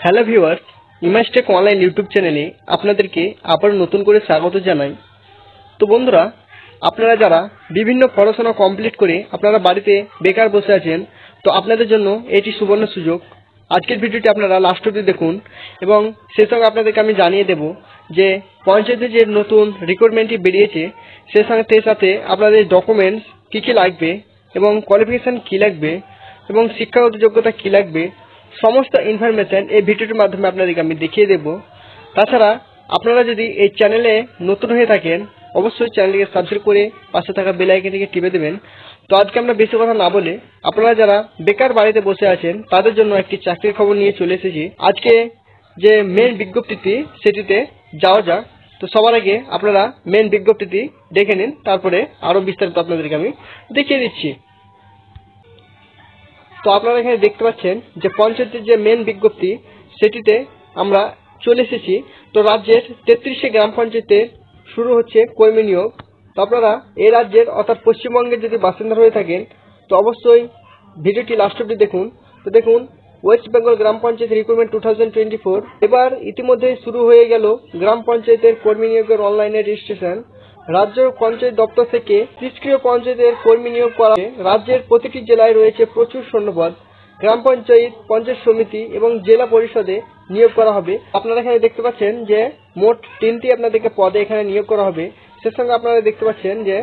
Hello viewers, ইমাজটেক online YouTube চ্যানেলে আপনাদেরকে আবার নতুন করে স্বাগত জানাই। তো বন্ধুরা, আপনারা যারা বিভিন্ন পড়াশোনা কমপ্লিট করে আপনারা বাড়িতে বেকার বসে আছেন, তো আপনাদের জন্য এটি সুবর্ণ সুযোগ। আজকের ভিডিওটি আপনারা লাস্ট অবধি দেখুন এবং সেই সঙ্গে আপনাদেরকে আমি জানিয়ে দেব যে পঞ্চায়েতে যে নতুন রিক্রুটমেন্টটি বেরিয়েছে সেই সাথে আপনাদের ডকুমেন্টস কী কী লাগবে এবং কোয়ালিফিকেশান কী লাগবে এবং শিক্ষাগত যোগ্যতা কী লাগবে, সমস্ত ইনফরমেশন এই ভিডিওটির মাধ্যমে আপনাদেরকে আমি দেখিয়ে দেব। তাছাড়া আপনারা যদি এই চ্যানেলে নতুন হয়ে থাকেন অবশ্যই চ্যানেলটিকে সাবস্ক্রাইব করে পাশে থাকা বেল আইকনটিকে টিপে দেবেন। তো আজকে আমরা বেশি কথা না বলে আপনারা যারা বেকার বাড়িতে বসে আছেন তাদের জন্য একটি চাকরির খবর নিয়ে চলে এসেছি। আজকে যে মেন বিজ্ঞপ্তিটি সেটিতে যাওয়া যাক। তো সবার আগে আপনারা মেন বিজ্ঞপ্তিটি দেখে নিন, তারপরে আরও বিস্তারিত আপনাদেরকে আমি দেখিয়ে দিচ্ছি। তো আপনারা এখানে দেখতে পাচ্ছেন যে পঞ্চায়েতের যে মেন বিজ্ঞপ্তি সেটিতে আমরা চলে এসেছি। তো রাজ্যের 33 গ্রাম পঞ্চায়েতে শুরু হচ্ছে কর্মী নিয়োগ। তো আপনারা এই রাজ্যের অর্থাৎ পশ্চিমবঙ্গের যদি বাসিন্দা হয়ে থাকেন তো অবশ্যই ভিডিওটি লাস্ট অবধি দেখুন। তো দেখুন, ওয়েস্ট বেঙ্গল গ্রাম পঞ্চায়েত রিক্রুটমেন্ট 2024 এবার ইতিমধ্যে শুরু হয়ে গেল গ্রাম পঞ্চায়েতের কর্মী নিয়োগের অনলাইনে রেজিস্ট্রেশন। রাজ্য পঞ্চায়েত দপ্তর থেকে নিষ্ক্রিয় পঞ্চায়েতের কর্মী নিয়োগ করা। রাজ্যের প্রতিটি জেলায় রয়েছে প্রচুর শূন্যপদ। গ্রাম পঞ্চায়েত, পঞ্চায়েত সমিতি এবং জেলা পরিষদে নিয়োগ করা হবে। আপনারা এখানে দেখতে পাচ্ছেন যে মোট 3টি আপনাদেরকে পদে এখানে নিয়োগ করা হবে। সে সঙ্গে আপনারা দেখতে পাচ্ছেন যে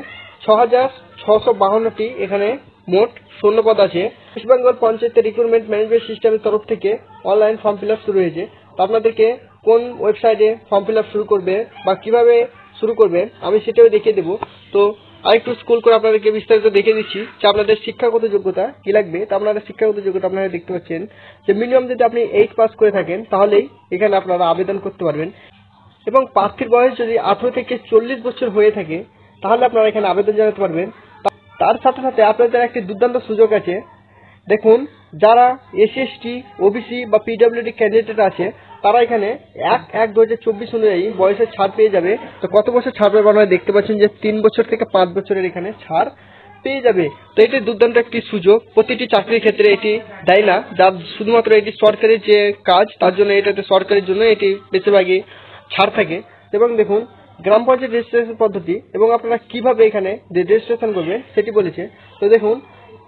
6652টি এখানে মোট শূন্যপদ আছে। ওয়েস্ট বেঙ্গল পঞ্চায়েতের রিক্রুটমেন্ট ম্যানেজমেন্ট সিস্টেমের তরফ থেকে অনলাইন ফর্ম ফিল আপ শুরু হয়েছে। তো আপনাদেরকে কোন ওয়েবসাইটে ফর্ম ফিল আপ শুরু করবে বা কিভাবে শুরু করবেন আমি সেটাও দেখিয়ে দেবো। তো আরেকটু স্কুল করে আপনাদেরকে বিস্তারিত দেখিয়ে দিচ্ছি যে আপনাদের শিক্ষাগত যোগ্যতা কি লাগবে। তো আপনারা শিক্ষাগত যোগ্যতা আপনারা দেখতে পাচ্ছেন যে মিনিমাম যদি আপনি 8 পাস করে থাকেন তাহলেই এখানে আপনারা আবেদন করতে পারবেন এবং প্রার্থীর বয়স যদি 18 থেকে 40 বছর হয়ে থাকে তাহলে আপনারা এখানে আবেদন জানাতে পারবেন। তার সাথে সাথে আপনাদের একটি দুর্দান্ত সুযোগ আছে। দেখুন, যারা SC/ST, OBC বা PWD ক্যান্ডিডেট আছে তারা এখানে 1/1/2024 অনুযায়ী বয়সের ছাড় পেয়ে যাবে। তো কত বছর ছাড় পাবে আপনারা দেখতে পাচ্ছেন যে 3 বছর থেকে 5 বছরের এখানে ছাড় পেয়ে যাবে। তো এটি দুর্দান্ত একটি সুযোগ, প্রতিটি চাকরির ক্ষেত্রে এটি দেয় না। যার শুধুমাত্র এটি সরকারি যে কাজ তার জন্য এটাতে সরকারের জন্য এটি বেশিরভাগই ছাড় থাকে। এবং দেখুন, গ্রাম পঞ্চায়েত রেজিস্ট্রেশন পদ্ধতি এবং আপনারা কিভাবে এখানে রেজিস্ট্রেশন করবেন সেটি বলেছে। তো দেখুন,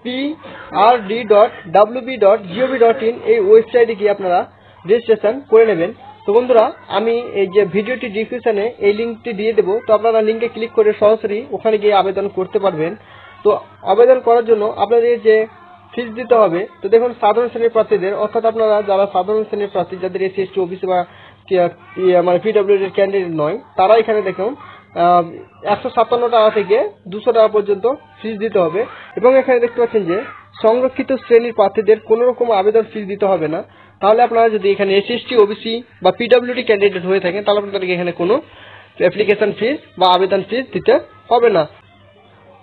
prd.wb.gov.in এই ওয়েবসাইটে গিয়ে আপনারা রেজিস্ট্রেশন করে নেবেন। তো বন্ধুরা, আমি এই যে ভিডিওটি ডিসক্রিপশনে এই লিঙ্কটি দিয়ে দেবো। তো আপনারা লিঙ্কে ক্লিক করে সরাসরি ওখানে গিয়ে আবেদন করতে পারবেন। তো আবেদন করার জন্য আপনাদের যে ফিস দিতে হবে, তো দেখুন সাধারণ শ্রেণীর প্রার্থীদের অর্থাৎ আপনারা যারা সাধারণ শ্রেণীর প্রার্থী যাদের SC/ST, OBC বা মানে PWD ক্যান্ডিডেট নয় তারা এখানে দেখুন 157 টাকা থেকে 200 টাকা পর্যন্ত ফিস দিতে হবে। এবং এখানে দেখতে পাচ্ছেন যে সংরক্ষিত শ্রেণীর প্রার্থীদের কোনো রকম আবেদন ফিস দিতে হবে না। তাহলে আপনারা যদি এখানে SC/ST, OBC বা PWD ক্যান্ডিডেট হয়ে থাকেন তাহলে আপনাদেরকে এখানে কোনো অ্যাপ্লিকেশন ফিস বা আবেদন ফিস দিতে হবে না।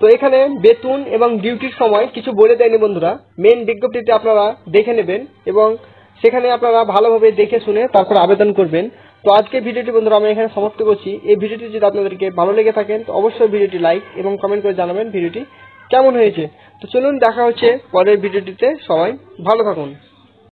তো এখানে বেতন এবং ডিউটির সময় কিছু বলে দেয়নি বন্ধুরা। মেন বিজ্ঞপ্তিতে আপনারা দেখে নেবেন এবং সেখানে আপনারা ভালোভাবে দেখে শুনে তারপর আবেদন করবেন। তো আজকে ভিডিওটি বন্ধুরা আমি এখানে সমাপ্ত করছি। এই ভিডিওটি যদি আপনাদেরকে ভালো লেগে থাকেন তো অবশ্যই ভিডিওটি লাইক এবং কমেন্ট করে জানাবেন ভিডিওটি কেমন হয়েছে। তো চলুন দেখা হচ্ছে পরের ভিডিওটিতে, সবাই ভালো থাকুন।